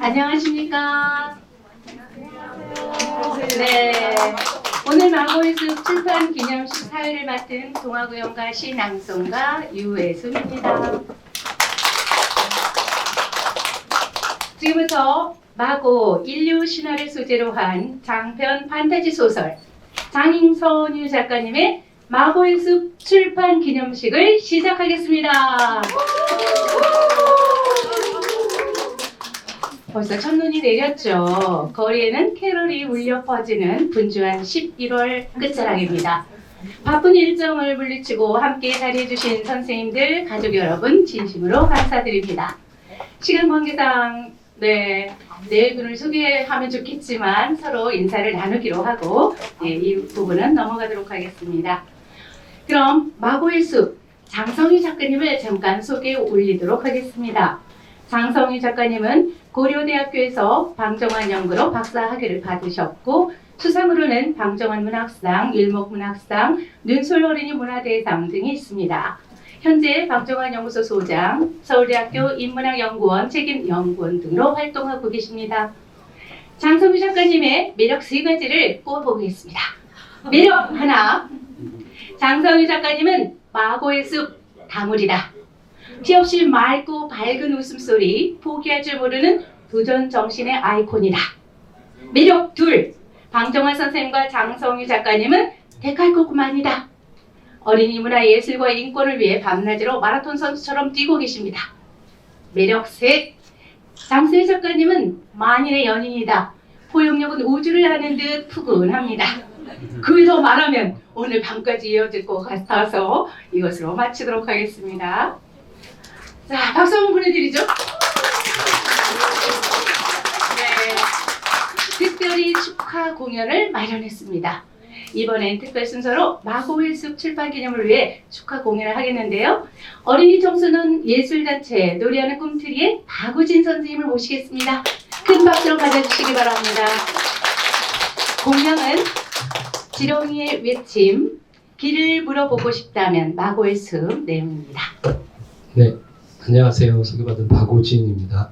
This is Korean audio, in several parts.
안녕하십니까? 네, 오늘 마고일숲 출판 기념식 사회를 맡은 동아구연가 시낭송가 유애순입니다. 지금부터 마고 인류 신화를 소재로 한 장편 판타지 소설 장서은유 작가님의 마고일숲 출판 기념식을 시작하겠습니다. 벌써 첫눈이 내렸죠. 거리에는 캐롤이 울려 퍼지는 분주한 11월 끝자락입니다. 바쁜 일정을 물리치고 함께 자리해주신 선생님들, 가족 여러분 진심으로 감사드립니다. 시간 관계상 내 분을 소개하면 좋겠지만 서로 인사를 나누기로 하고 이 부분은 넘어가도록 하겠습니다. 그럼 마고일숲 장성희 작가님을 잠깐 소개해 올리도록 하겠습니다. 장성희 작가님은 고려대학교에서 방정환 연구로 박사학위를 받으셨고 수상으로는 방정환 문학상, 율목문학상, 눈솔 어린이 문화대상 등이 있습니다. 현재 방정환 연구소 소장, 서울대학교 인문학연구원 책임연구원 등으로 활동하고 계십니다. 장성희 작가님의 매력 3가지를 꼽아보겠습니다. 매력 하나, 장성희 작가님은 마고의 숲 다물이다. 티 없이 맑고 밝은 웃음소리, 포기할 줄 모르는 도전 정신의 아이콘이다. 매력 둘, 방정환 선생님과 장성희 작가님은 데칼코마니다. 어린이 문화 예술과 인권을 위해 밤낮으로 마라톤 선수처럼 뛰고 계십니다. 매력 셋, 장성희 작가님은 만인의 연인이다. 포용력은 우주를 하는 듯 푸근합니다. 그 위로 말하면 오늘 밤까지 이어질 것 같아서 이것으로 마치도록 하겠습니다. 자, 박수 한번 보내드리죠. 네, 특별히 축하 공연을 마련했습니다. 이번엔 특별 순서로 마고일숲 출판 기념을 위해 축하 공연을 하겠는데요. 어린이 청소년 예술단체 노래하는 꿈트리의 박우진 선생님을 모시겠습니다. 큰 박수로 맞아주시기 바랍니다. 공명은 지렁이의 외침, 길을 물어보고 싶다면 마고일숲 내용입니다. 네, 안녕하세요. 소개받은 박우진입니다.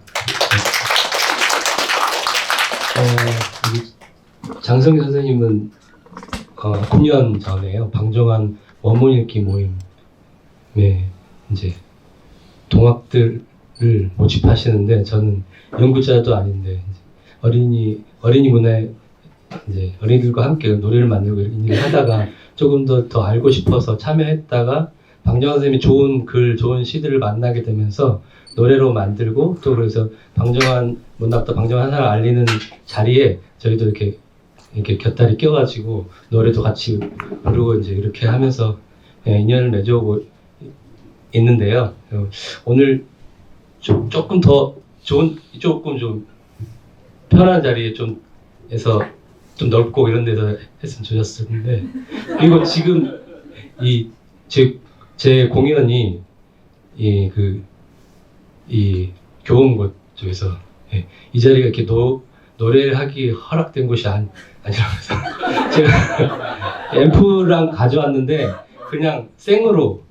장성희 선생님은 9년 전에요. 방정환 원문 읽기 모임에 이제 동학들을 모집하시는데 저는 연구자도 아닌데 어린이 문화에 이제 어린이들과 함께 노래를 만들고 이런 일을 하다가 조금 더 알고 싶어서 참여했다가 방정환 선생님이 좋은 글, 좋은 시들을 만나게 되면서 노래로 만들고 또 그래서 방정환 문학도 방정환 하나를 알리는 자리에 저희도 이렇게 곁다리 껴가지고 노래도 같이 부르고 이제 이렇게 하면서 인연을 맺어오고 있는데요. 오늘 조금 더 좋은, 조금 좀 편한 자리에 에서 좀 넓고 이런 데서 했으면 좋았었는데 그리고 지금 제 공연이 이 교원곳 쪽에서 이 자리가 이렇게 노래를 하기 허락된 곳이 아니라면서 제가 앰프랑 가져왔는데 그냥 생으로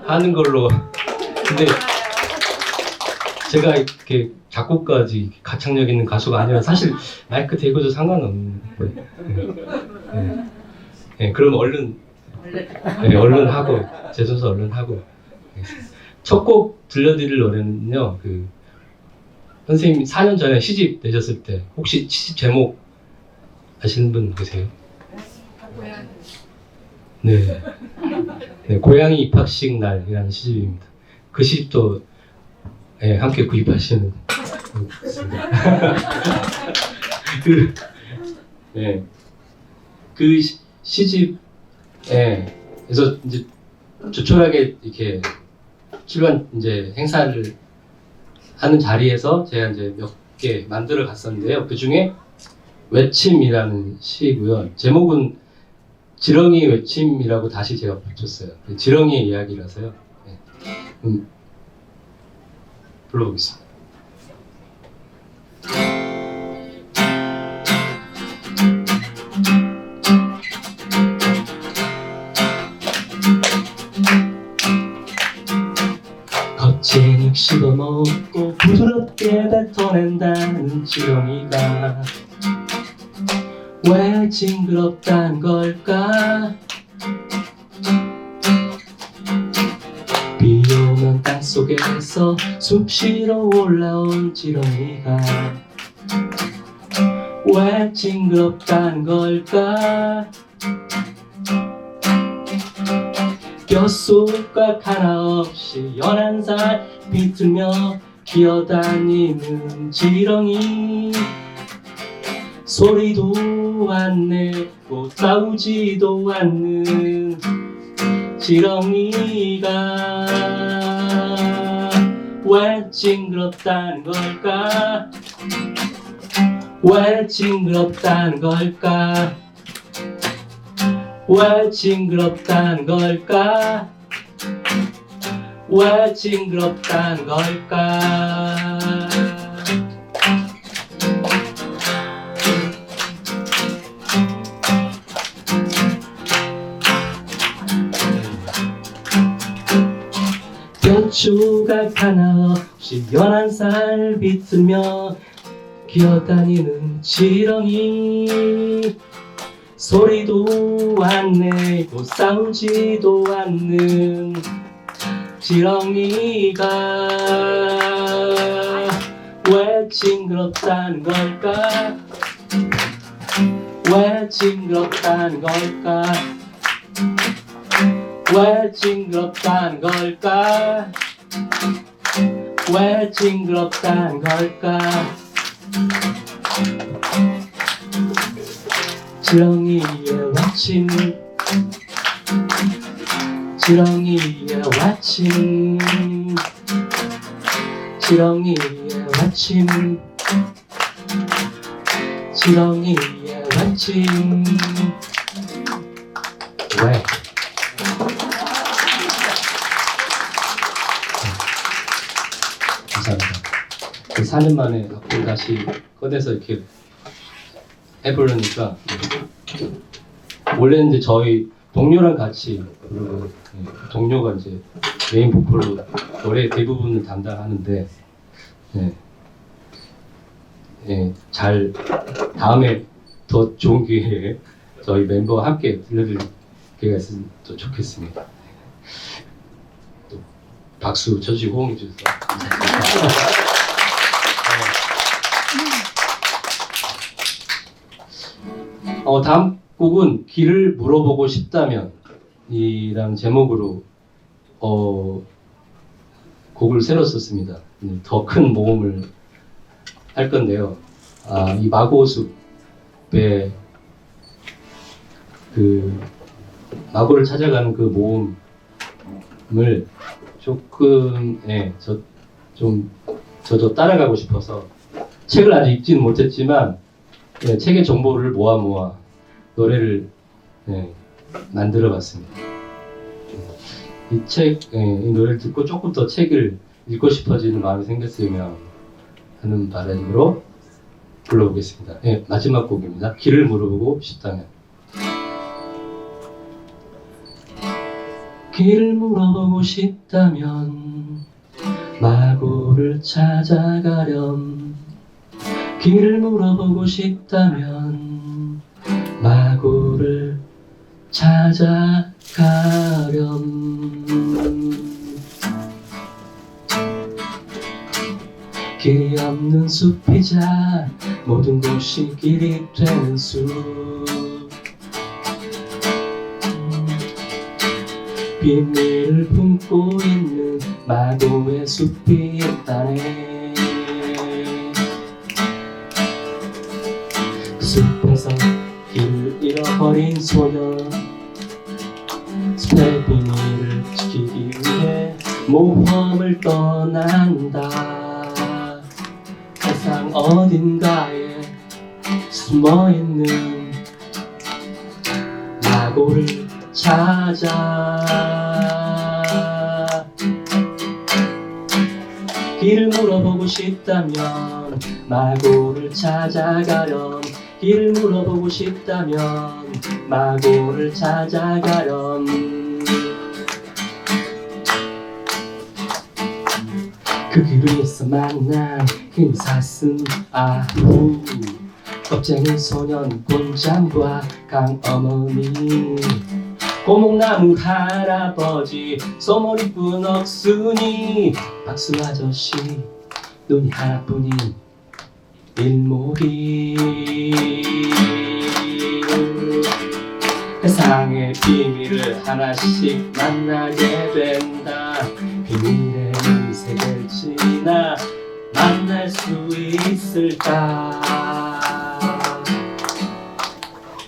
하는 걸로. 근데 제가 이렇게 작곡까지 가창력 있는 가수가 아니라 사실 마이크 대고도 상관없는데 그럼 얼른 하고 제 순서 얼른 하고 첫 곡 들려드릴 노래는요. 선생님 4년 전에 시집 내셨을 때 혹시 시집 제목 아시는 분 계세요? 네, 고양이 입학식 날이라는 시집입니다. 그 시집도 함께 구입하시는 그 시집에서 이제 조촐하게 이렇게 출간 이제 행사를 하는 자리에서 제가 이제 몇 개 만들어 갔었는데요. 그 중에 외침이라는 시고요. 제목은 지렁이 외침이라고 다시 제가 붙였어요. 지렁이의 이야기라서요. 불러보겠습니다. 거친 흙 씹어먹고 부드럽게 뱉어낸다는 지렁이가 왜 징그럽단 걸까? 비 오면 땅속에서 숲시러 올라온 지렁이가 왜 징그럽단 걸까? 뼛속각 하나 없이 연한 살 비틀며 기어다니는 지렁이 소리도 안 내고 싸우지도 않는 지렁이가 왜 징그럽다는 걸까? 왜 징그럽다는 걸까? 왜 징그럽다는 걸까? 왜 징그럽다는 걸까? 뼈조각 하나 없이 연한 살 비틀며 기어다니는 지렁이 소리도 안 내고 싸우지도 않는 지렁이가 왜 징그럽다는 걸까? 왜 징그럽다는 걸까? 왜 징그럽다는 걸까? 왜 징그럽다는 걸까? 지렁이의 와침 지렁이의 와침 지렁이의 와침 지렁이의 와침 왜? 감사합니다. 4년 만에 악보를 다시 꺼내서 이렇게 해보려니까 원래는 이제 저희 동료랑 같이 부르고 동료가 이제 메인 보컬로 노래 대부분을 담당하는데 잘 다음에 더 좋은 기회에 저희 멤버와 함께 들려드릴 기회가 있으면 또 좋겠습니다. 또 박수 쳐주시고 호응해 주셔서 감사합니다. 다음 곡은 길을 물어보고 싶다면 이라는 제목으로 곡을 새로 썼습니다. 더 큰 모험을 할 건데요. 이 마고숲에 그 마고를 찾아가는 그 모험을 조금 저도 따라가고 싶어서 책을 아직 읽지는 못했지만 책의 정보를 모아 노래를 만들어봤습니다. 이 노래를 듣고 조금 더 책을 읽고 싶어지는 마음이 생겼으면 하는 바람으로 불러보겠습니다. 마지막 곡입니다. 길을 물어보고 싶다면. 길을 물어보고 싶다면 마고를 찾아가렴. 길을 물어보고 싶다면 마고를 찾아가렴. 길이 없는 숲이자 모든 곳이 길이 되는 숲. 비밀을 품고 있는 마고의 숲이 있다네. 숲에서 길을 잃어버린 소년, 숲의 비밀을 지키기 위해 모험을 떠난다. 세상 어딘가에 숨어있는 마고를 찾아. 길을 물어보고 싶다면 마고를 찾아가렴. 길을 물어보고 싶다면 마고를 찾아가렴. 그 길에서 만난 흰 사슴 아후 겁쟁이 소년 곤장과 강어머니 고목나무 할아버지 소머리꾼 억순이 박수 아저씨 눈이 하나뿐인 일몰이 세상의 비밀을 하나씩 만나게 된다 비밀의 세계를 지나 만날 수 있을까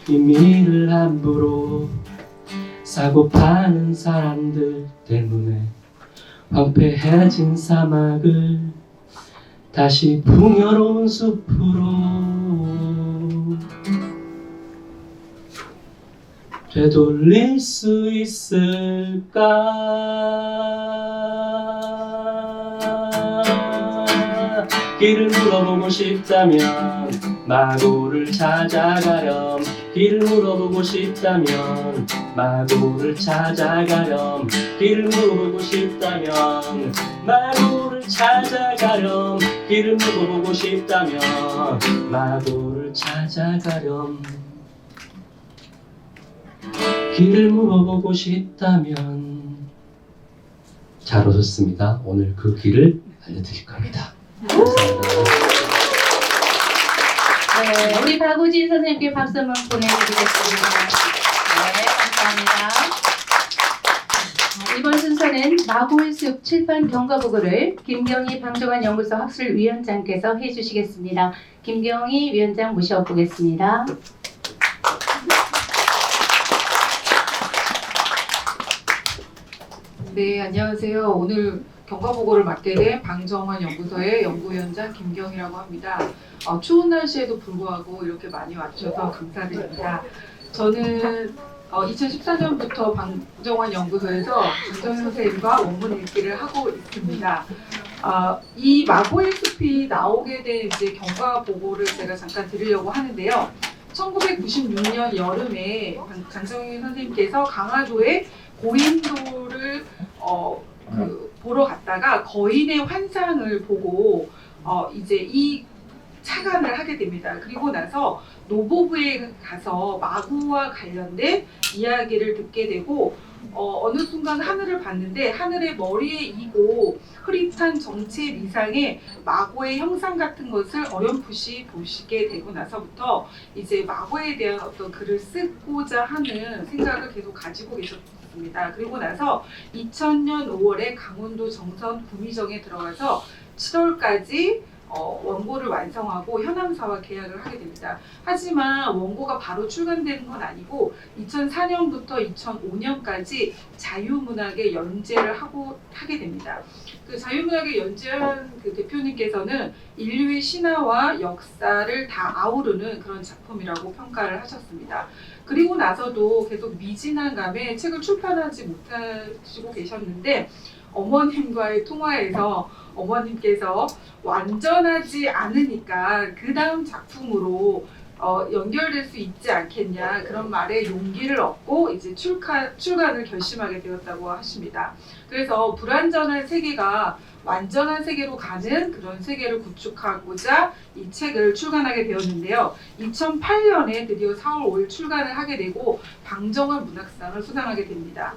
비밀을 함부로 사고 파는 사람들 때문에 황폐해진 사막을 다시 풍요로운 숲으로 되돌릴 수 있을까 길을 물어보고 싶다면 마고를 찾아가렴 길을 물어보고 싶다면 마고를 찾아가렴 길을 물어보고 싶다면 마고를 찾아가렴 길을 물어보고 싶다면 마고를 찾아가렴 길을 물어보고 싶다면 잘 오셨습니다. 오늘 그 길을 알려드릴 겁니다. 감사합니다. 네, 우리 박우진 선생님께 박수 한번 보내드리겠습니다. 네, 감사합니다. 이번 순서는 마고의 숲 출판 경과보고를 김경희 방정환 연구소 학술위원장께서 해주시겠습니다. 김경희 위원장 모셔보겠습니다. 네, 안녕하세요. 오늘 경과보고를 맡게 된 방정환 연구소의 연구위원장 김경희라고 합니다. 추운 날씨에도 불구하고 이렇게 많이 와주셔서 감사드립니다. 저는 2014년부터 방정환 연구소에서 김경희 선생님과 원문 읽기를 하고 있습니다. 이 마고의 숲이 나오게 된 이제 경과보고를 제가 잠깐 드리려고 하는데요. 1996년 여름에 장정희 선생님께서 강화도의 고인돌을 보러 갔다가 거인의 환상을 보고 이제 이 착안을 하게 됩니다. 그리고 나서 노보부에 가서 마구와 관련된 이야기를 듣게 되고 어느 순간 하늘을 봤는데 하늘의 머리에 이고 흐릿한 정체 미상의 마고의 형상 같은 것을 어렴풋이 보시게 되고 나서부터 이제 마고에 대한 어떤 글을 쓰고자 하는 생각을 계속 가지고 계셨습니다. 그리고 나서 2000년 5월에 강원도 정선 구미정에 들어가서 7월까지 원고를 완성하고 현암사와 계약을 하게 됩니다. 하지만 원고가 바로 출간되는 건 아니고 2004년부터 2005년까지 자유문학의 연재를 하게 됩니다. 그 자유문학의 연재한 그 대표님께서는 인류의 신화와 역사를 다 아우르는 그런 작품이라고 평가를 하셨습니다. 그리고 나서도 계속 미진한 감에 책을 출판하지 못하시고 계셨는데 어머님과의 통화에서 어머님께서 완전하지 않으니까 그 다음 작품으로 연결될 수 있지 않겠냐 그런 말에 용기를 얻고 이제 출간을 결심하게 되었다고 하십니다. 그래서 불완전한 세계가 완전한 세계로 가는 그런 세계를 구축하고자 이 책을 출간하게 되었는데요. 2008년에 드디어 4월 5일 출간을 하게 되고 방정환 문학상을 수상하게 됩니다.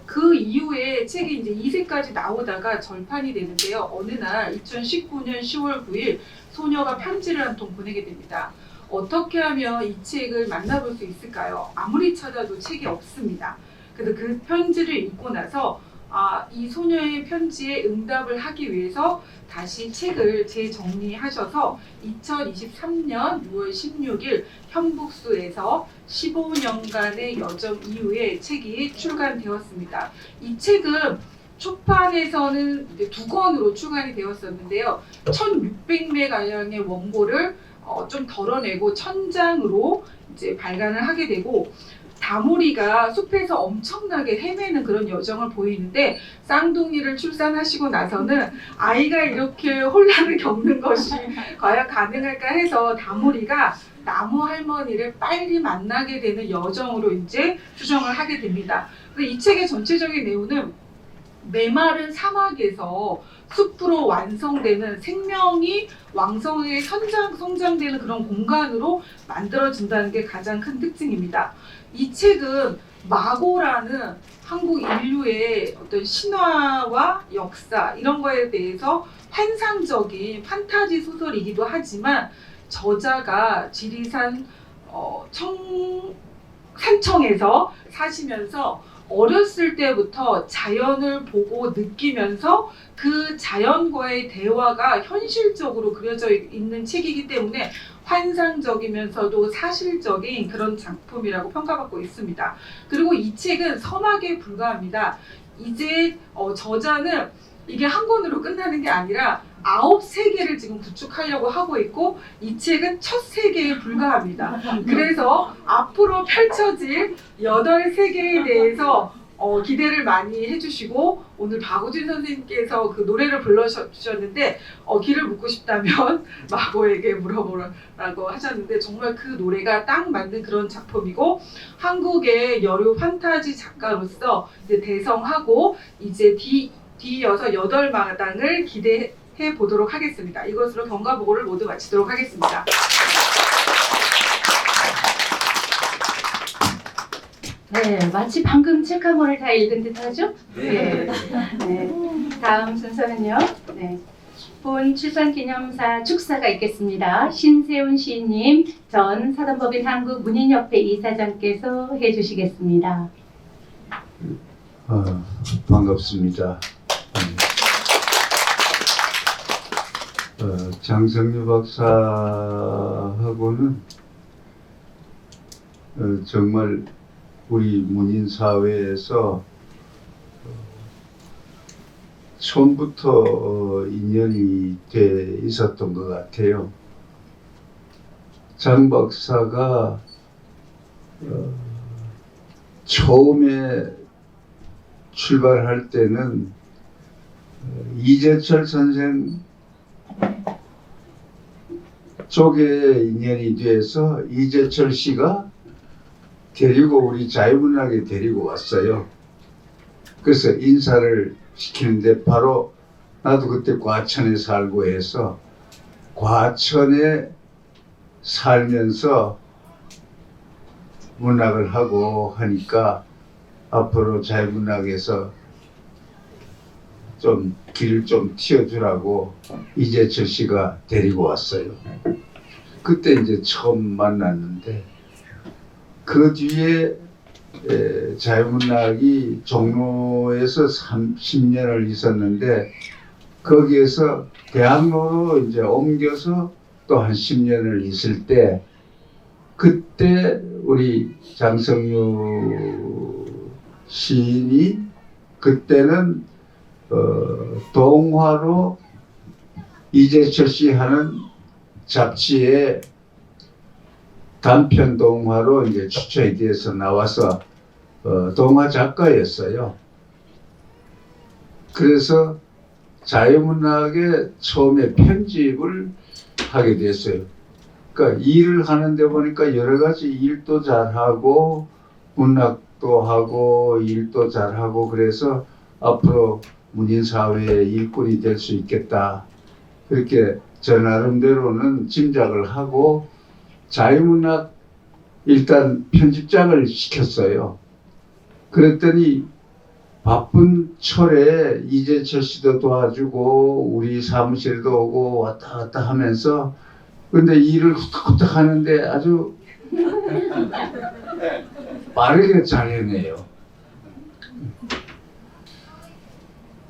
그 이후에 책이 이제 2세까지 나오다가 절판이 되는데요. 어느 날 2019년 10월 9일 소녀가 편지를 한 통 보내게 됩니다. 어떻게 하면 이 책을 만나볼 수 있을까요? 아무리 찾아도 책이 없습니다. 그래서 그 편지를 읽고 나서 이 소녀의 편지에 응답을 하기 위해서 다시 책을 재정리하셔서 2023년 6월 16일 현북수에서 15년간의 여정 이후에 책이 출간되었습니다. 이 책은 초판에서는 이제 2권으로 출간이 되었었는데요. 1600매가량의 원고를 좀 덜어내고 천장으로 이제 발간을 하게 되고 다모리가 숲에서 엄청나게 헤매는 그런 여정을 보이는데 쌍둥이를 출산하시고 나서는 아이가 이렇게 혼란을 겪는 것이 과연 가능할까 해서 다모리가 나무 할머니를 빨리 만나게 되는 여정으로 이제 추정을 하게 됩니다. 이 책의 전체적인 내용은 메마른 사막에서 숲으로 완성되는 생명이 왕성하게 성장되는 그런 공간으로 만들어진다는 게 가장 큰 특징입니다. 이 책은 마고라는 한국 인류의 어떤 신화와 역사 이런 거에 대해서 환상적인 판타지 소설이기도 하지만 저자가 지리산 산청에서 사시면서 어렸을 때부터 자연을 보고 느끼면서 그 자연과의 대화가 현실적으로 그려져 있는 책이기 때문에 환상적이면서도 사실적인 그런 작품이라고 평가받고 있습니다. 그리고 이 책은 서막에 불과합니다. 이제 저자는 이게 한 권으로 끝나는 게 아니라 9세계를 지금 구축하려고 하고 있고 이 책은 첫 세계에 불과합니다. 그래서 앞으로 펼쳐질 8세계에 대해서 기대를 많이 해주시고 오늘 박우진 선생님께서 그 노래를 불러주셨는데 길을 묻고 싶다면 마고에게 물어보라고 하셨는데 정말 그 노래가 딱 맞는 그런 작품이고 한국의 여류 판타지 작가로서 이제 대성하고 이제 뒤이어서 8마당을 기대해 보도록 하겠습니다. 이것으로 경과보고를 모두 마치도록 하겠습니다. 네, 마치 방금 책 한 권을 다 읽은 듯하죠? 네. 네. 다음 순서는요. 네. 본 출판기념사 축사가 있겠습니다. 신세훈 시인님, 전 사단법인 한국문인협회 이사장께서 해주시겠습니다. 반갑습니다. 장성유 박사하고는 정말 우리 문인 사회에서 처음부터 인연이 돼 있었던 것 같아요. 장 박사가 처음에 출발할 때는 이재철 선생 쪽에 인연이 돼서 이재철 씨가 데리고 우리 자유문학에 데리고 왔어요. 그래서 인사를 시키는데 바로 나도 그때 과천에 살고 해서 과천에 살면서 문학을 하고 하니까 앞으로 자유문학에서 좀 길을 좀 틔워주라고 이재철 씨가 데리고 왔어요. 그때 이제 처음 만났는데 그 뒤에 자유문학이 종로에서 30년을 있었는데 거기에서 대학로로 이제 옮겨서 또 한 10년을 있을 때 그때 우리 장성유 시인이 그때는 동화로 이재철 씨 하는 잡지에 단편 동화로 이제 추천이 돼서 나와서 동화 작가였어요. 그래서 자유문학에 처음에 편집을 하게 됐어요. 그러니까 일을 하는데 보니까 여러 가지 일도 잘하고 문학도 하고 일도 잘하고 그래서 앞으로 문인사회의 일꾼이 될 수 있겠다. 그렇게 저 나름대로는 짐작을 하고 자유문학 일단 편집장을 시켰어요. 그랬더니 바쁜 철에 이재철 씨도 도와주고 우리 사무실도 오고 왔다 갔다 하면서 근데 일을 후딱후딱 하는데 아주 빠르게 잘 해내요.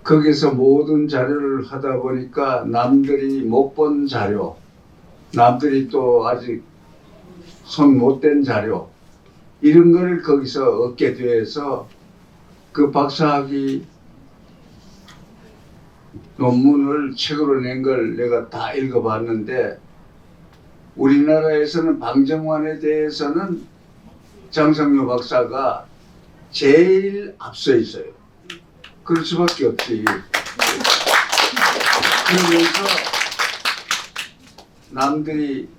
거기서 모든 자료를 하다 보니까 남들이 못 본 자료, 남들이 또 아직 손 못 댄 자료 이런 걸 거기서 얻게 돼서 그 박사학위 논문을 책으로 낸 걸 내가 다 읽어봤는데 우리나라에서는 방정환에 대해서는 장성유 박사가 제일 앞서 있어요. 그럴 수밖에 없지. 그러면서 남들이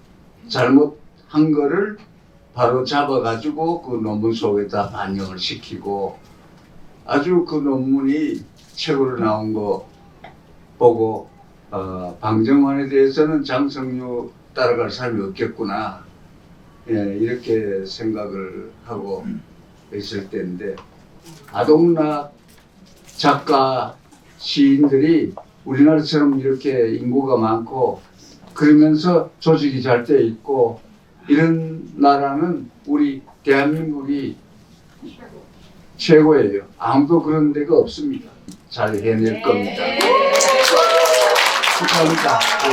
잘못한 거를 바로 잡아가지고 그 논문 속에다 반영을 시키고 아주 그 논문이 책으로 나온 거 보고 방정환에 대해서는 장성유 따라갈 사람이 없겠구나, 예, 이렇게 생각을 하고 있을 때인데, 아동문학 작가 시인들이 우리나라처럼 이렇게 인구가 많고 그러면서 조직이 잘 돼 있고 이런 나라는 우리 대한민국이 최고예요. 아무도 그런 데가 없습니다. 잘 해낼 겁니다. 축하합니다. 예.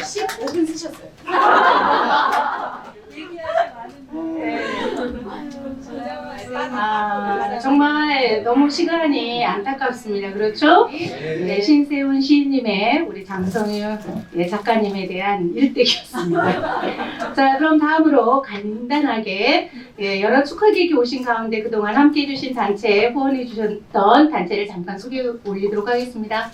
15분 쓰셨어요. 정말 너무 시간이 안타깝습니다. 그렇죠? 네, 신세훈 시인님의 우리 장성유 작가님에 대한 일대기였습니다. 자, 그럼 다음으로 간단하게 여러 축하 계기 오신 가운데 그동안 함께 해주신 단체, 후원해 주셨던 단체를 잠깐 소개해 올리도록 하겠습니다.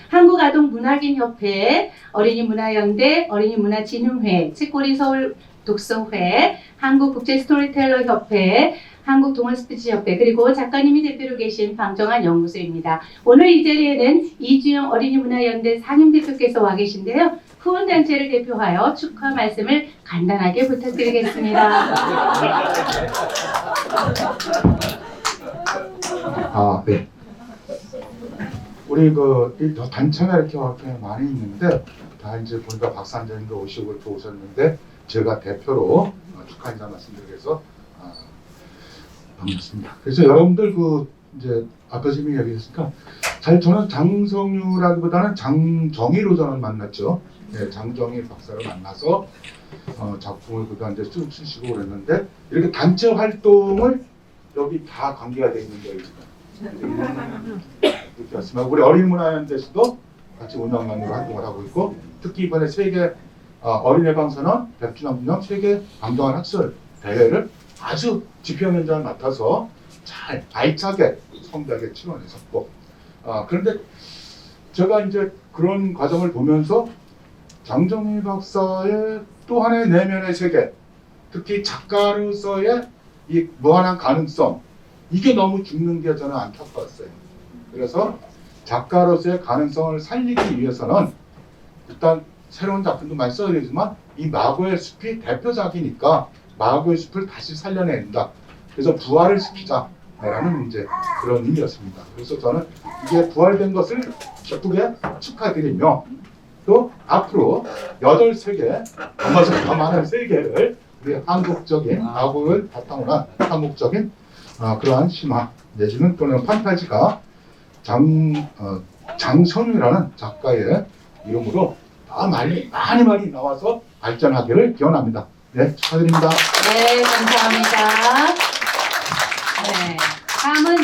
한국아동문학인협회, 어린이문화연대, 어린이문화진흥회, 책고리 서울 독서회, 한국국제스토리텔러협회, 한국동아스피치협회, 그리고 작가님이 대표로 계신 방정환 연구소입니다. 오늘 이 자리에는 이주영 어린이문화연대 상임대표께서 와 계신데요. 후원단체를 대표하여 축하 말씀을 간단하게 부탁드리겠습니다. 네. 우리 이 단체가 이렇게 많이 있는데, 다 이제 보니까 박사님도 오시고 이렇게 오셨는데, 제가 대표로 축하 인사 말씀드리겠서 반갑습니다. 그래서 여러분들 이제 앞에서 이미 얘기했으니까, 저는 장성유라기보다는 장정희로 저는 만났죠. 네, 장정희 박사를 만나서 작품을 그간 이제 쭉 쓰시고 그랬는데, 이렇게 단체 활동을 여기 다 관계가 되어 있는 거예요. 이렇게 왔습니다. 우리 어린이문화연대에서도 같이 운영관으로 활동을 하고 있고, 특히 이번에 세계 어린이 방선원 백준환 분양 세계 방정환 학술 대회를 아주 지평 현장을 맡아서 잘 알차게 성대하게 치러냈었고, 그런데 제가 이제 그런 과정을 보면서 장정희 박사의 또 하나의 내면의 세계, 특히 작가로서의 이 무한한 가능성, 이게 너무 죽는 게 저는 안타까웠어요. 그래서 작가로서의 가능성을 살리기 위해서는 일단 새로운 작품도 많이 써야 되지만 이 마고의 숲이 대표작이니까 마고의 숲을 다시 살려낸다. 그래서 부활을 시키자라는 이제 그런 의미였습니다. 그래서 저는 이게 부활된 것을 기쁘게 축하드리며, 또 앞으로 8세계, 더 많은 세계를 우리 한국적인 마고를 바탕으로 한 한국적인 그러한 신화 내지는 또는 판타지가 장성유라는 작가의 이름으로 더 많이 나와서 발전하기를 기원합니다. 네, 축하드립니다. 네, 감사합니다. 네, 다음은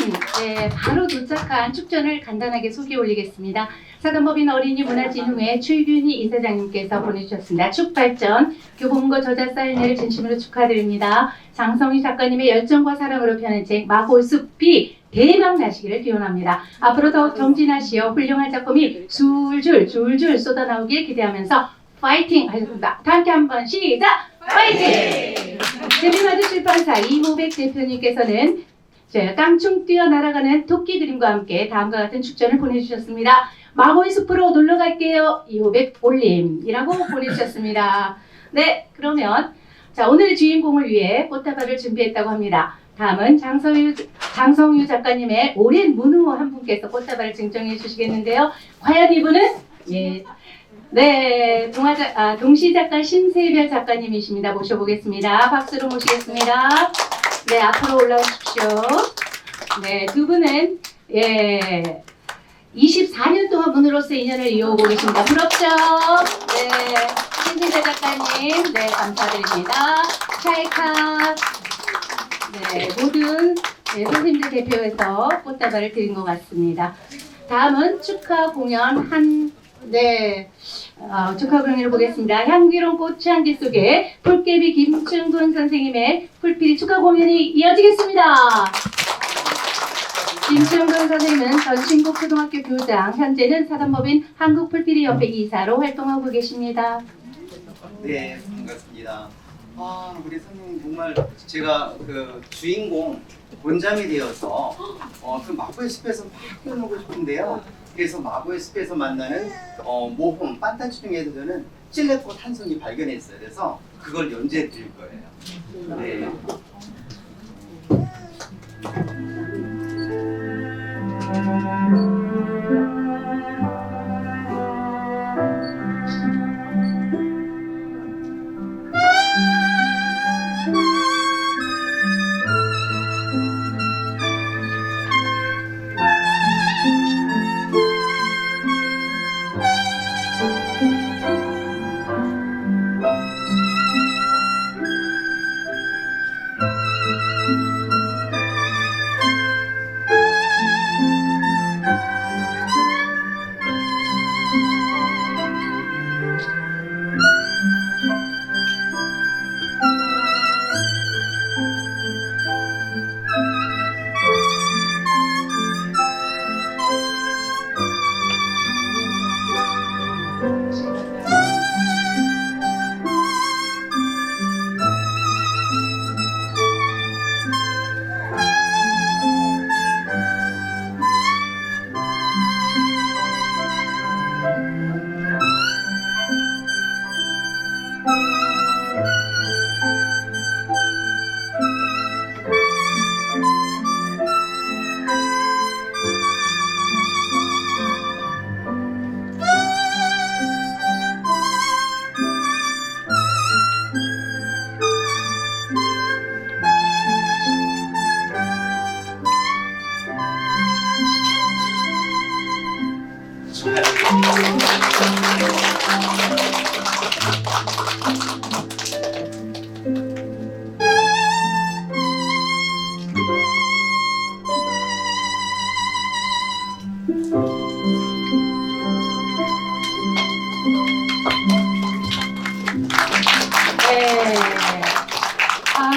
바로 도착한 축전을 간단하게 소개 올리겠습니다. 사단법인 어린이문화진흥회 최균희 이사장님께서 보내주셨습니다. 축발전, 교본과 저자 사인회를 진심으로 축하드립니다. 장성희 작가님의 열정과 사랑으로 펴낸 책 마고의 숲이 대박 나시기를 기원합니다. 앞으로 더욱 정진하시어 훌륭한 작품이 줄줄 쏟아나오길 기대하면서 파이팅 하셨습니다. 다 함께 한번 시작! 파이팅! 재미마드 출판사 이모백 대표님께서는 깡충 뛰어 날아가는 토끼 그림과 함께 다음과 같은 축전을 보내주셨습니다. 마고의 숲으로 놀러 갈게요. 2,500 올림이라고 보내주셨습니다. 네, 그러면 자, 오늘의 주인공을 위해 꽃다발을 준비했다고 합니다. 다음은 장성유 작가님의 오랜 문우 한 분께서 꽃다발을 증정해 주시겠는데요. 과연 이분은 동시작가 신세별 작가님이십니다. 모셔보겠습니다. 박수로 모시겠습니다. 네, 앞으로 올라오십시오. 네, 두 분은 24년 동안 문으로서의 인연을 이어오고 계십니다. 부럽죠? 네, 신세별 작가님, 네, 감사드립니다. 찰칵. 네, 모든 선생님들 대표해서 꽃다발을 드린 것 같습니다. 다음은 축하 공연 축하 공연을 보겠습니다. 향기로운 꽃향기 속에 폴깨비 김충근 선생님의 풀피리 축하 공연이 이어지겠습니다. 김충근 선생님은 전 신곡초등학교 교장, 현재는 사단법인 한국풀피리협회 이사로 활동하고 계십니다. 네, 반갑습니다. 우리 선생님 정말 제가 그 주인공 본잠이 되어서 그 마구의 숲에서 막 뛰어놀고 싶은데요. 그래서 마구의 숲에서 만나는 모험, 판타지 중에서 저는 찔레꽃 한 송이 발견했어요. 그래서 그걸 연주해 드릴 거예요. 네. 네.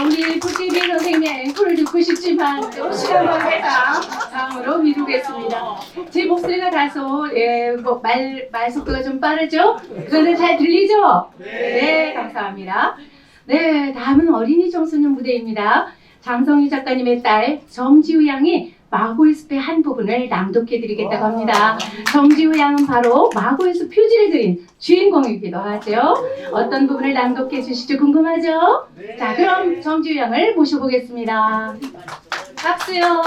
우리 부지미 선생님 앵콜을 듣고 싶지만 또 시간 관계상 다음으로 미루겠습니다. 제 목소리가 다소 말 속도가 좀 빠르죠? 그런데 잘 들리죠? 네, 감사합니다. 네, 다음은 어린이 청소년 무대입니다. 장성희 작가님의 딸 정지우 양이 마고의 숲의 한 부분을 낭독해드리겠다고 합니다. 정지우 양은 바로 마고의 숲 표지를 그린 주인공이기도 하죠. 어떤 부분을 낭독해 주실지 궁금하죠? 네. 자, 그럼 정지우 양을 모셔보겠습니다. 박수요.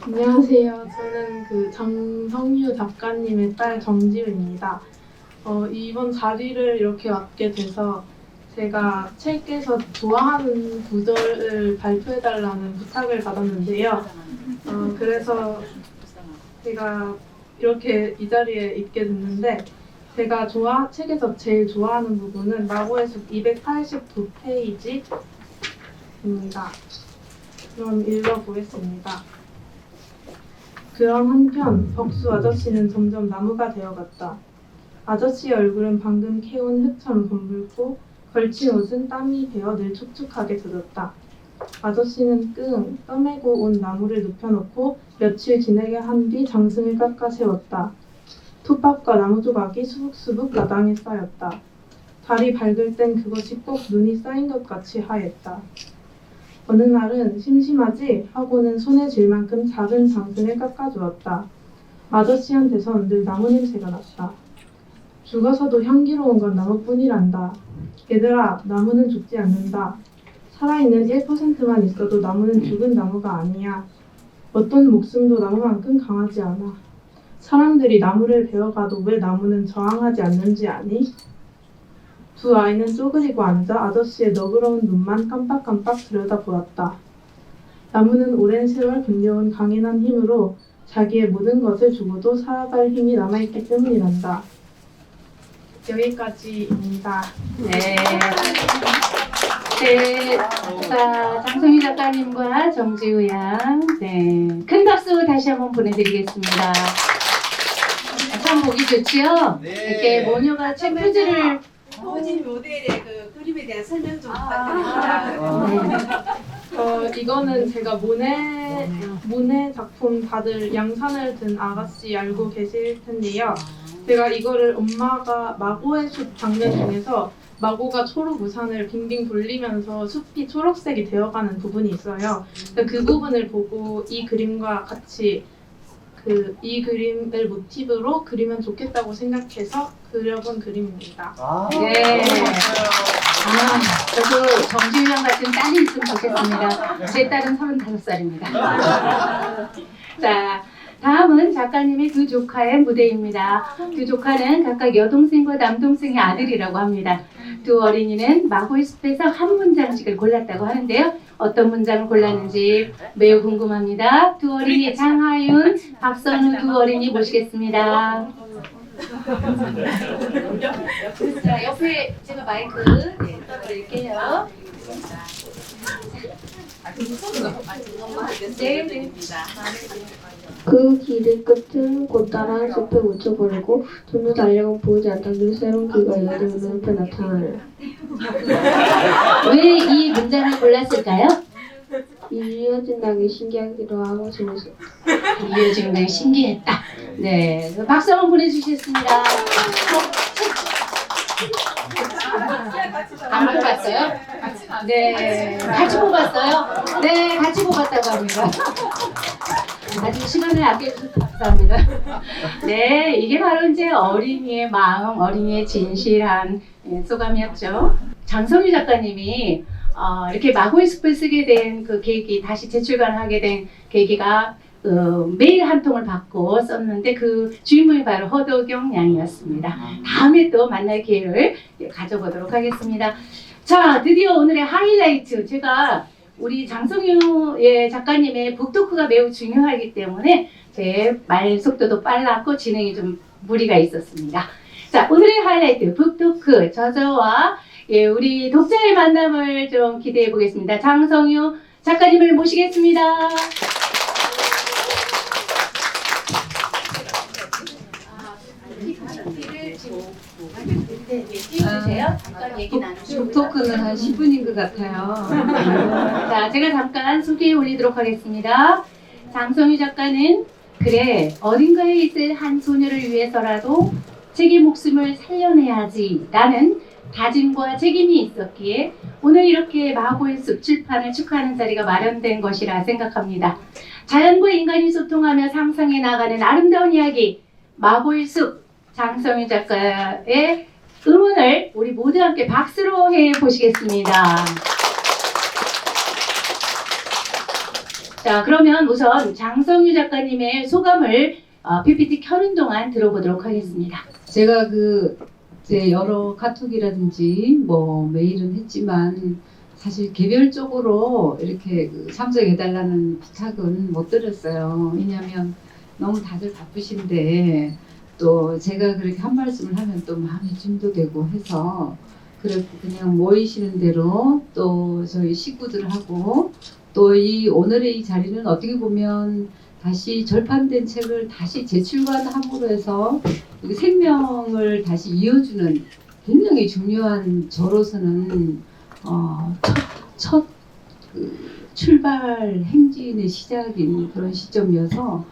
안녕하세요. 저는 그 장성유 작가님의 딸 정지우입니다. 이번 자리를 이렇게 맡게 돼서 제가 책에서 좋아하는 구절을 발표해달라는 부탁을 받았는데요. 그래서 제가 이렇게 이 자리에 있게 됐는데 제가 책에서 제일 좋아하는 부분은 마고의 숲 289페이지입니다. 그럼 읽어보겠습니다. 그런 한편 벅수 아저씨는 점점 나무가 되어갔다. 아저씨의 얼굴은 방금 캐온 흙처럼 검붉고 걸친 옷은 땀이 배어 늘 촉촉하게 젖었다. 아저씨는 끙 떠매고 온 나무를 눕혀놓고 며칠 지내게 한 뒤 장승을 깎아 세웠다. 톱밥과 나무 조각이 수북수북 마당에 쌓였다. 달이 밝을 땐 그것이 꼭 눈이 쌓인 것 같이 하였다. 어느 날은 심심하지 하고는 손에 쥘 만큼 작은 장승을 깎아주었다. 아저씨한테선 늘 나무 냄새가 났다. 죽어서도 향기로운 건 나무뿐이란다. 얘들아, 나무는 죽지 않는다. 살아있는 1%만 있어도 나무는 죽은 나무가 아니야. 어떤 목숨도 나무만큼 강하지 않아. 사람들이 나무를 베어가도 왜 나무는 저항하지 않는지 아니? 두 아이는 쪼그리고 앉아 아저씨의 너그러운 눈만 깜빡깜빡 들여다보았다. 나무는 오랜 세월 견뎌온 강인한 힘으로 자기의 모든 것을 주고도 살아갈 힘이 남아있기 때문이란다. 여기까지입니다. 네. 네. 자, 장성희 작가님과 정지우 양. 네. 큰 박수 다시 한번 보내드리겠습니다. 참 보기 좋지요? 네. 이렇게 모녀가 책 표지를 호진 모델의 그 그림에 대한 설명 좀 부탁드립니다. 네. 이거는 제가 모네 작품 다들 양산을 든 아가씨 알고 계실 텐데요. 제가 이거를 엄마가 마고의 숲 장면 중에서 마고가 초록 우산을 빙빙 돌리면서 숲이 초록색이 되어가는 부분이 있어요. 그 부분을 보고 이 그림과 같이 이 그림을 모티브로 그리면 좋겠다고 생각해서 그려본 그림입니다. 네. 저도 정지윤 같은 딸이 있으면 좋겠습니다. 제 딸은 35살입니다. 자, 다음은 작가님의 두 조카의 무대입니다. 두 조카는 각각 여동생과 남동생의 아들이라고 합니다. 두 어린이는 마고의 숲에서 한 문장씩을 골랐다고 하는데요. 어떤 문장을 골랐는지 매우 궁금합니다. 두 어린이 장하윤, 박선우 두 어린이 모시겠습니다. 자, 옆에 제가 마이크 떠드릴게요. 네. 그 길의 끝은 곧다란 숲에 묻혀버리고 전부 달려가 보이지 않던 늘 새로운 길과 이어진 눈앞에 나타나요. 왜 이 문장을 골랐을까요? 이어진다는 게 신기하기도 하고 재밌어요. 이어진 게 신기했다. 네, 박수 한번 보내주셨습니다. 안 뽑았어요? 네, 같이 뽑았어요? 네, 같이 뽑았다고 합니다. 아주 시간을 아껴주셔서 감사합니다. 네, 이게 바로 이제 어린이의 마음, 어린이의 진실한 소감이었죠. 장성유 작가님이 이렇게 마고의 숲을 쓰게 된 그 계기, 다시 재출간하게 된 계기가 메일 한 통을 받고 썼는데 그 주인공이 바로 허도경 양이었습니다. 다음에 또 만날 기회를 가져보도록 하겠습니다. 자, 드디어 오늘의 하이라이트. 제가 우리 장성유 작가님의 북토크가 매우 중요하기 때문에 제 말 속도도 빨랐고 진행이 좀 무리가 있었습니다. 자, 오늘의 하이라이트 북토크 저자와 우리 독자의 만남을 좀 기대해 보겠습니다. 장성유 작가님을 모시겠습니다. 띄워주세요. 잠깐 얘기 나누시고요. 북토크는 한 10분인 것 같아요. 자, 제가 잠깐 소개해 올리도록 하겠습니다. 장성유 작가는 그래 어딘가에 있을 한 소녀를 위해서라도 자기 목숨을 살려내야지 라는 다짐과 책임이 있었기에 오늘 이렇게 마고의 숲 출판을 축하하는 자리가 마련된 것이라 생각합니다. 자연과 인간이 소통하며 상상해 나가는 아름다운 이야기 마고의 숲 장성유 작가의 응원을 우리 모두 함께 박수로 해보시겠습니다. 자, 그러면 우선 장성유 작가님의 소감을 PPT 켜는 동안 들어보도록 하겠습니다. 제가 제 여러 카톡이라든지 뭐 메일은 했지만 사실 개별적으로 이렇게 참석해달라는 부탁은 못 드렸어요. 왜냐하면 너무 다들 바쁘신데 또 제가 그렇게 한 말씀을 하면 또 마음이 찜도되고 해서 그렇게 그냥 모이시는 대로 또 저희 식구들하고 또 이 오늘의 이 자리는 어떻게 보면 다시 절판된 책을 다시 재출간함으로 해서 생명을 다시 이어주는 굉장히 중요한 저로서는 첫 출발 행진의 시작인 그런 시점이어서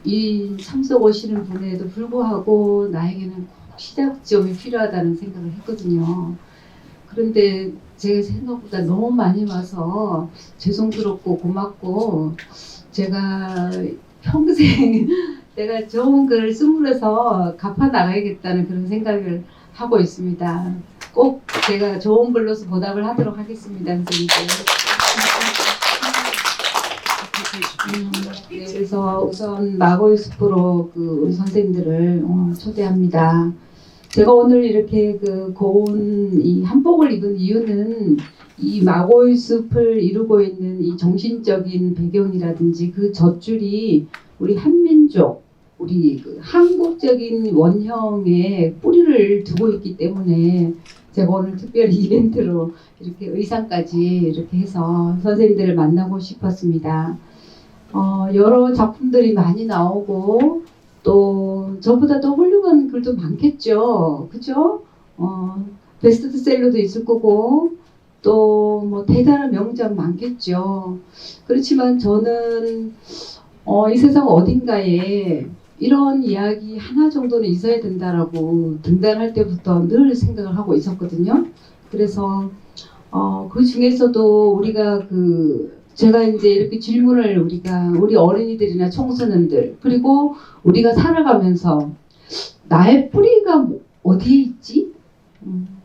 이 참석 오시는 분에도 불구하고 나에게는 꼭 시작점이 필요하다는 생각을 했거든요. 그런데 제 생각보다 너무 많이 와서 죄송스럽고 고맙고 제가 평생 내가 좋은 글을 쓰므로서 갚아 나가야겠다는 그런 생각을 하고 있습니다. 꼭 제가 좋은 글로서 보답을 하도록 하겠습니다, 선생님들. 네, 그래서 우선 마고의 숲으로 우리 선생님들을 초대합니다. 제가 오늘 이렇게 고운 이 한복을 입은 이유는 이 마고의 숲을 이루고 있는 이 정신적인 배경이라든지 그 젖줄이 우리 한민족, 우리 한국적인 원형의 뿌리를 두고 있기 때문에 제가 오늘 특별히 이벤트로 이렇게 의상까지 이렇게 해서 선생님들을 만나고 싶었습니다. 여러 작품들이 많이 나오고 또 저보다 더 훌륭한 글도 많겠죠. 그죠? 베스트셀러도 있을 거고 또 뭐 대단한 명작 많겠죠. 그렇지만 저는 이 세상 어딘가에 이런 이야기 하나 정도는 있어야 된다라고 등단할 때부터 늘 생각을 하고 있었거든요. 그래서 그 중에서도 우리가 제가 이제 이렇게 질문을 우리 어린이들이나 청소년들 그리고 우리가 살아가면서 나의 뿌리가 어디에 있지?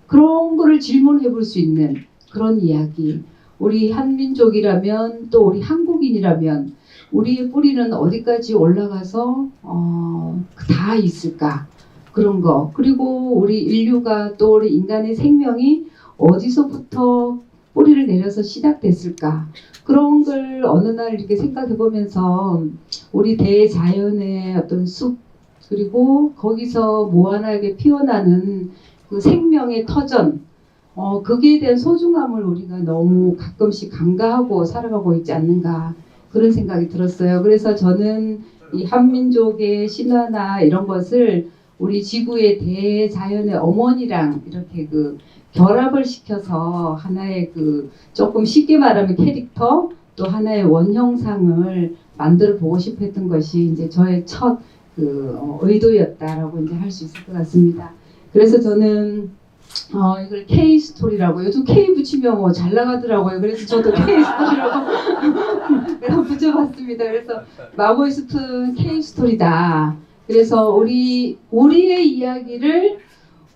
그런 거를 질문해 볼 수 있는 그런 이야기. 우리 한민족이라면 또 우리 한국인이라면 우리의 뿌리는 어디까지 올라가서 다 있을까? 그런 거. 그리고 우리 인류가 또 우리 인간의 생명이 어디서부터 뿌리를 내려서 시작됐을까? 그런 걸 어느 날 이렇게 생각해 보면서 우리 대자연의 어떤 숲 그리고 거기서 무한하게 피어나는 그 생명의 터전 거기에 대한 소중함을 우리가 너무 가끔씩 간과하고 살아가고 있지 않는가 그런 생각이 들었어요. 그래서 저는 이 한민족의 신화나 이런 것을 우리 지구의 대자연의 어머니랑 이렇게 결합을 시켜서 하나의 조금 쉽게 말하면 캐릭터 또 하나의 원형상을 만들어 보고 싶어 했던 것이 이제 저의 첫 의도였다라고 이제 할 수 있을 것 같습니다. 그래서 저는 이걸 K 스토리라고 요즘 K 붙이면 뭐 잘 나가더라고요. 그래서 저도 K 스토리라고 붙여봤습니다. 그래서 마고의 숲은 K 스토리다. 그래서 우리의 이야기를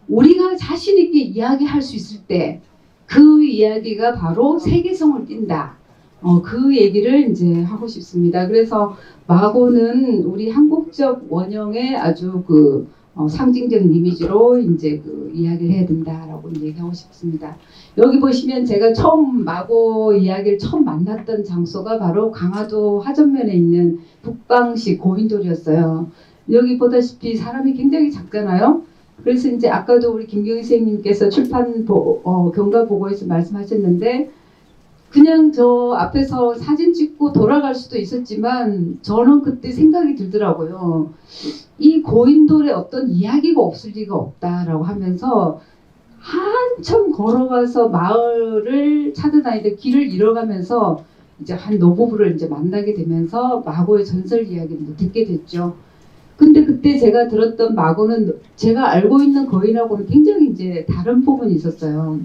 우리가 자신 있게 이야기할 수 있을 때 그 이야기가 바로 세계성을 띈다. 그 얘기를 이제 하고 싶습니다. 그래서 마고는 우리 한국적 원형의 아주 상징적인 이미지로 이제 이야기를 해야 된다라고 얘기하고 싶습니다. 여기 보시면 제가 마고 이야기를 처음 만났던 장소가 바로 강화도 하전면에 있는 북방시 고인돌이었어요. 여기 보다시피 사람이 굉장히 작잖아요. 그래서 이제 아까도 우리 김경희 선생님께서 출판 경과 보고에서 말씀하셨는데 그냥 저 앞에서 사진 찍고 돌아갈 수도 있었지만 저는 그때 생각이 들더라고요. 이 고인돌에 어떤 이야기가 없을 리가 없다라고 하면서 한참 걸어가서 마을을 찾아다니는데 길을 잃어가면서 이제 한 노부부를 이제 만나게 되면서 마고의 전설 이야기를 듣게 됐죠. 근데 그때 제가 들었던 마고는 제가 알고 있는 거인하고는 굉장히 이제 다른 부분이 있었어요.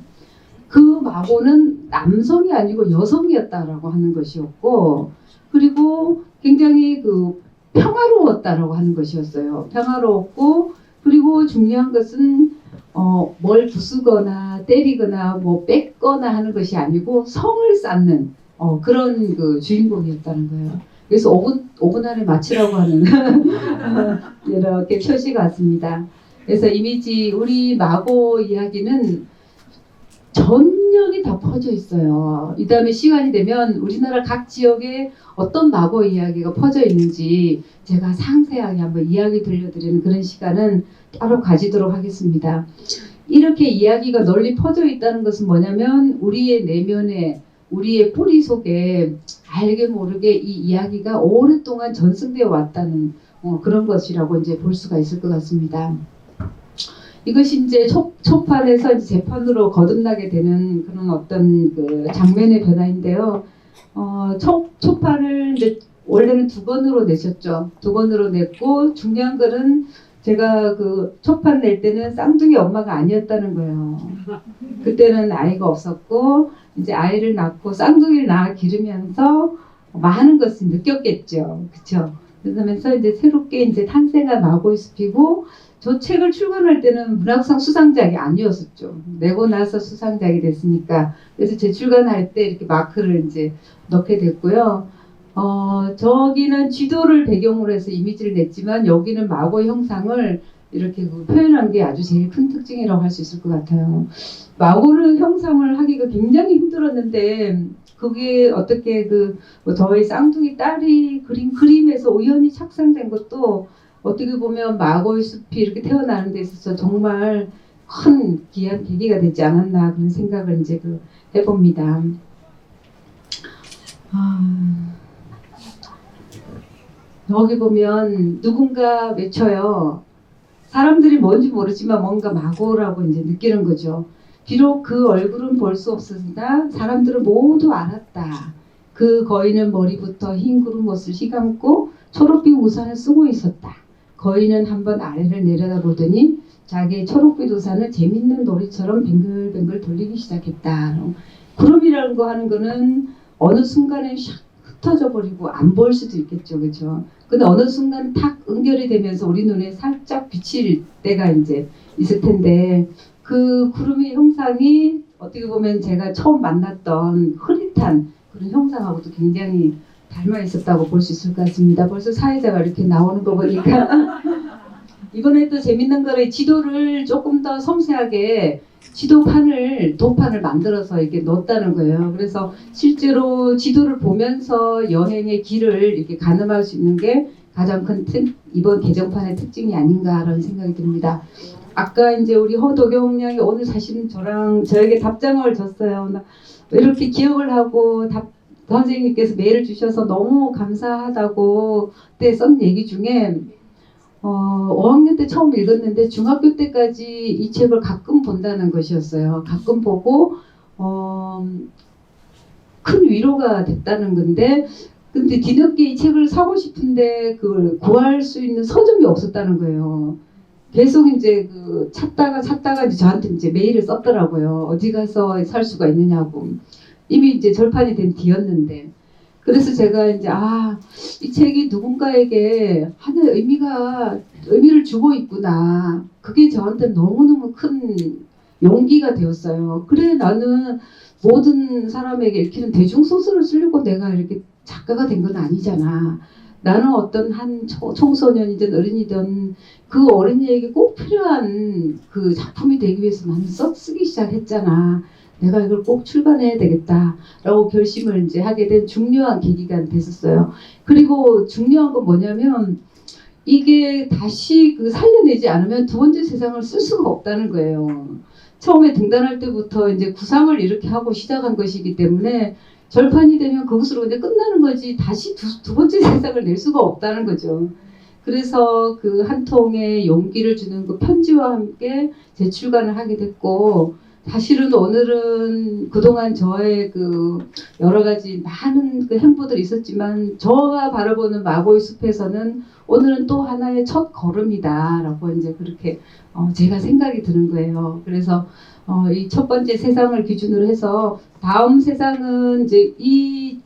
그 마고는 남성이 아니고 여성이었다라고 하는 것이었고, 그리고 굉장히 평화로웠다라고 하는 것이었어요. 평화로웠고, 그리고 중요한 것은 뭘 부수거나 때리거나 뭐 뺏거나 하는 것이 아니고 성을 쌓는 그런 주인공이었다는 거예요. 그래서 5분 안에 마치라고 하는 이렇게 표시가 왔습니다. 그래서 이미지 우리 마고 이야기는 전역이 다 퍼져 있어요. 이 다음에 시간이 되면 우리나라 각 지역에 어떤 마고 이야기가 퍼져 있는지 제가 상세하게 한번 이야기 들려드리는 그런 시간은 따로 가지도록 하겠습니다. 이렇게 이야기가 널리 퍼져 있다는 것은 뭐냐면 우리의 내면에 우리의 뿌리 속에 알게 모르게 이 이야기가 오랫동안 전승되어 왔다는 그런 것이라고 이제 볼 수가 있을 것 같습니다. 이것이 이제 초판에서 이제 재판으로 거듭나게 되는 그런 어떤 장면의 변화인데요. 초판을 이제 원래는 2권으로 내셨죠. 2권으로 냈고 중요한 거는 제가 초판 낼 때는 쌍둥이 엄마가 아니었다는 거예요. 그때는 아이가 없었고 이제 아이를 낳고 쌍둥이를 낳아 기르면서 많은 것을 느꼈겠죠. 그렇죠? 그러면서 이제 새롭게 이제 탄생한 마고의 숲이고 저 책을 출간할 때는 문학상 수상작이 아니었었죠. 내고 나서 수상작이 됐으니까 그래서 재출간할 때 이렇게 마크를 이제 넣게 됐고요. 저기는 지도를 배경으로 해서 이미지를 냈지만 여기는 마고의 형상을 이렇게 표현한 게 아주 제일 큰 특징이라고 할 수 있을 것 같아요. 마고를 형상을 하기가 굉장히 힘들었는데 그게 어떻게 저희 쌍둥이 딸이 그린 그림에서 우연히 착상된 것도 어떻게 보면 마고의 숲이 이렇게 태어나는 데 있어서 정말 큰 귀한 계기가 되지 않았나 그런 생각을 이제 해봅니다. 여기 보면 누군가 외쳐요. 사람들이 뭔지 모르지만 뭔가 마고라고 이제 느끼는 거죠. 비록 그 얼굴은 볼 수 없었으나 사람들은 모두 알았다. 그 거인은 머리부터 흰 구름 옷을 휘감고 초록빛 우산을 쓰고 있었다. 거인은 한번 아래를 내려다보더니 자기의 초록빛 우산을 재밌는 놀이처럼 뱅글뱅글 돌리기 시작했다. 구름이라는 거 하는 거는 어느 순간에 샥 흩어져 버리고 안 보일 수도 있겠죠, 그렇죠? 근데 어느 순간 탁 연결이 되면서 우리 눈에 살짝 비칠 때가 이제 있을 텐데 그 구름의 형상이 어떻게 보면 제가 처음 만났던 흐릿한 그런 형상하고도 굉장히 닮아 있었다고 볼 수 있을 것 같습니다. 벌써 사회자가 이렇게 나오는 거 보니까 이번에 또 재밌는 거를 지도를 조금 더 섬세하게 도판을 만들어서 이렇게 넣었다는 거예요. 그래서 실제로 지도를 보면서 여행의 길을 이렇게 가늠할 수 있는 게 가장 큰 이번 개정판의 특징이 아닌가라는 생각이 듭니다. 아까 이제 우리 허도경 양이 오늘 사실은 저에게 답장을 줬어요. 나 이렇게 기억을 하고 선생님께서 메일을 주셔서 너무 감사하다고 그때 쓴 얘기 중에 5학년 때 처음 읽었는데 중학교 때까지 이 책을 가끔 본다는 것이었어요. 가끔 보고 큰 위로가 됐다는 건데 근데 뒤늦게 이 책을 사고 싶은데 그걸 구할 수 있는 서점이 없었다는 거예요. 계속 이제 찾다가 이제 저한테 이제 메일을 썼더라고요. 어디 가서 살 수가 있느냐고. 이미 이제 절판이 된 뒤였는데. 그래서 제가 이제 이 책이 누군가에게 하는 의미를 주고 있구나. 그게 저한테 너무너무 큰 용기가 되었어요. 그래 나는 모든 사람에게 읽히는 대중소설을 쓰려고 내가 이렇게 작가가 된 건 아니잖아. 나는 어떤 한 청소년이든 어린이든 그 어린이에게 꼭 필요한 그 작품이 되기 위해서 나는 쓰기 시작했잖아. 내가 이걸 꼭 출간해야 되겠다라고 결심을 이제 하게 된 중요한 계기가 됐었어요. 그리고 중요한 건 뭐냐면 이게 다시 살려내지 않으면 두 번째 세상을 쓸 수가 없다는 거예요. 처음에 등단할 때부터 이제 구상을 이렇게 하고 시작한 것이기 때문에 절판이 되면 그것으로 이제 끝나는 거지 다시 두 번째 세상을 낼 수가 없다는 거죠. 그래서 그 한 통의 용기를 주는 그 편지와 함께 재출간을 하게 됐고 사실은 오늘은 그동안 저의 여러 가지 많은 행보들이 있었지만 저가 바라보는 마고의 숲에서는 오늘은 또 하나의 첫 걸음이다라고 이제 그렇게 제가 생각이 드는 거예요. 그래서 이 첫 번째 세상을 기준으로 해서 다음 세상은 이제 이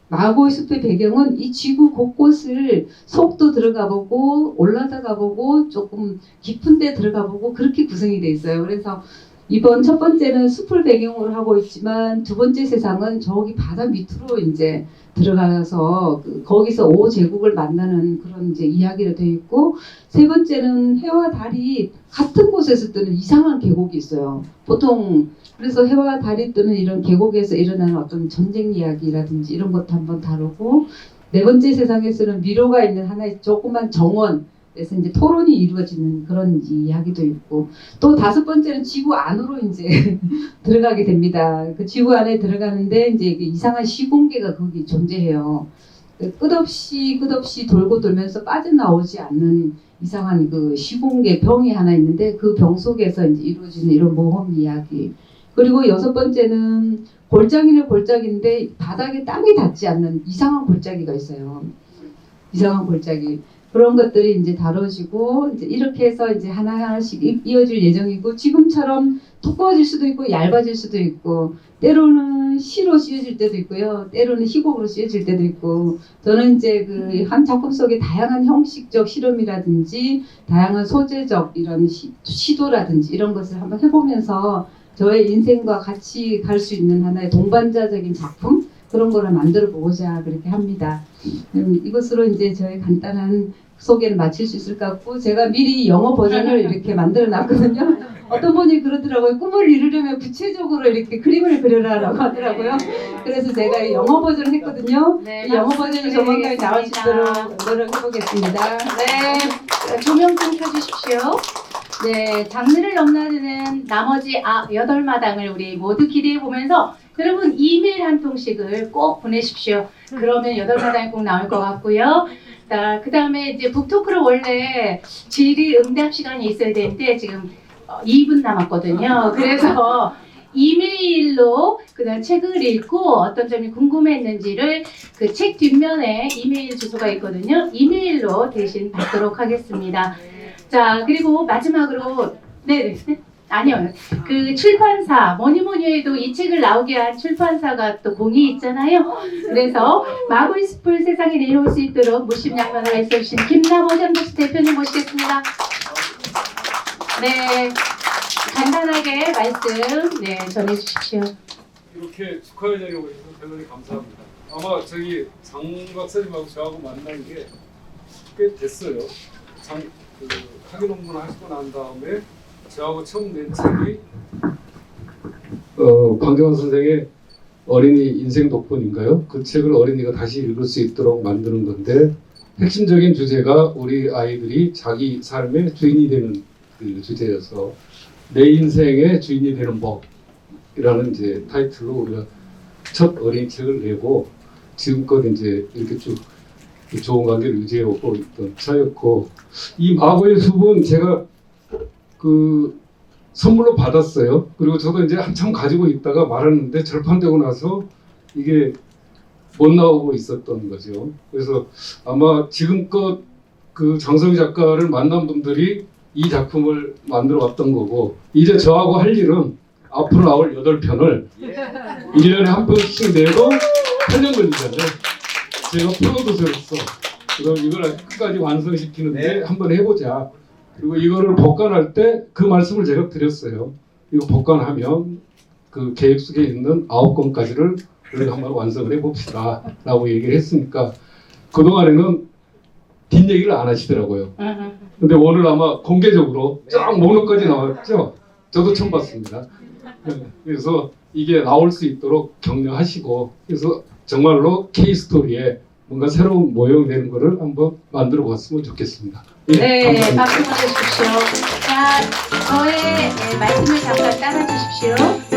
마고의 숲의 배경은 이 지구 곳곳을 속도 들어가 보고 올라다가 보고 조금 깊은 데 들어가 보고 그렇게 구성이 돼 있어요. 그래서 이번 첫 번째는 숲을 배경으로 하고 있지만 두 번째 세상은 저기 바다 밑으로 이제 들어가서 거기서 5제국을 만나는 그런 이제 이야기로 되어 있고 세 번째는 해와 달이 같은 곳에서 뜨는 이상한 계곡이 있어요. 보통 그래서 해와 달이 뜨는 이런 계곡에서 일어나는 어떤 전쟁 이야기라든지 이런 것도 한번 다루고 네 번째 세상에서는 미로가 있는 하나의 조그만 정원 그래서 이제 토론이 이루어지는 그런 이야기도 있고 또 다섯 번째는 지구 안으로 이제 들어가게 됩니다. 그 지구 안에 들어가는데 이제 이상한 시공계가 거기 존재해요. 끝없이 돌고 돌면서 빠져나오지 않는 이상한 그 시공계 병이 하나 있는데 그 병 속에서 이제 이루어지는 이런 모험 이야기. 그리고 여섯 번째는 골짜기는 골짜기인데 바닥에 땅이 닿지 않는 이상한 골짜기가 있어요. 이상한 골짜기. 그런 것들이 이제 다뤄지고 이제 이렇게 해서 이제 하나하나씩 이어질 예정이고 지금처럼 두꺼워질 수도 있고 얇아질 수도 있고 때로는 시로 쓰여질 때도 있고요. 때로는 희곡으로 쓰여질 때도 있고 저는 이제 그 한 작품 속에 다양한 형식적 실험이라든지 다양한 소재적 이런 시도라든지 이런 것을 한번 해보면서 저의 인생과 같이 갈 수 있는 하나의 동반자적인 작품 그런 거를 만들어 보고자 그렇게 합니다. 이것으로 이제 저의 간단한 소개를 마칠 수 있을 것 같고 제가 미리 영어 버전을 이렇게 만들어 놨거든요. 어떤 분이 그러더라고요. 꿈을 이루려면 구체적으로 이렇게 그림을 그려라라고 하더라고요. 그래서 제가 영어 버전을 했거든요. 이 영어 버전이 조만간 나올 수 있도록 노력해보겠습니다. 네, 조명 좀 켜주십시오. 네, 장르를 넘나드는 나머지 8마당을 우리 모두 기대해 보면서 여러분 이메일 한 통씩을 꼭 보내십시오. 그러면 8마당이 꼭 나올 것 같고요. 그 다음에 이제 북토크를 원래 질의 응답 시간이 있어야 되는데 지금 2분 남았거든요. 그래서 이메일로 그다음 책을 읽고 어떤 점이 궁금했는지를 그 책 뒷면에 이메일 주소가 있거든요. 이메일로 대신 받도록 하겠습니다. 자, 그리고 마지막으로 네. 아니요. 그 출판사 뭐니 해도 이 책을 나오게 한 출판사가 또 공이 있잖아요. 그래서 마구의 숲을 세상에 내려올 수 있도록 무심양면을 애써주신 김남호 전북시 대표님 모시겠습니다. 네, 간단하게 말씀 전해주십시오. 이렇게 축하의 자리에 오셔서 대단히 감사합니다. 아마 저기 장 박사님하고 저하고 만난 게 꽤 됐어요. 학위 논문 하시고 난 다음에 저하고 처음 낸 책이 방정환 선생의 어린이 인생 독본인가요? 그 책을 어린이가 다시 읽을 수 있도록 만드는 건데 핵심적인 주제가 우리 아이들이 자기 삶의 주인이 되는 그 주제여서 내 인생의 주인이 되는 법이라는 이제 타이틀로 우리가 첫 어린이 책을 내고 지금껏 이제 이렇게 쭉 좋은 관계를 유지해오고 있던 차였고 이 마구의 숲은 제가 그 선물로 받았어요. 그리고 저도 이제 한참 가지고 있다가 말았는데 절판되고 나서 이게 못 나오고 있었던 거죠. 그래서 아마 지금껏 그 장성희 작가를 만난 분들이 이 작품을 만들어 왔던 거고 이제 저하고 할 일은 앞으로 나올 8편을 1년에 한 편씩 내고 8년 걸리잖아요. 제가 프로듀서로서 그럼 이걸 끝까지 완성시키는데 한번 해보자. 그리고 이거를 복간할 때 그 말씀을 제가 드렸어요. 이거 복간하면 그 계획 속에 있는 9권까지를 우리가 한번 완성을 해봅시다 라고 얘기를 했으니까 그동안에는 뒷얘기를 안 하시더라고요. 근데 오늘 아마 공개적으로 쫙 목록까지 나왔죠? 저도 처음 봤습니다. 그래서 이게 나올 수 있도록 격려하시고 그래서 정말로 K스토리에 뭔가 새로운 모형이 되는 거를 한번 만들어 봤으면 좋겠습니다. 네, 감사합니다. 박수 보내주십시오. 자, 저의 말씀을 잠깐 따라주십시오.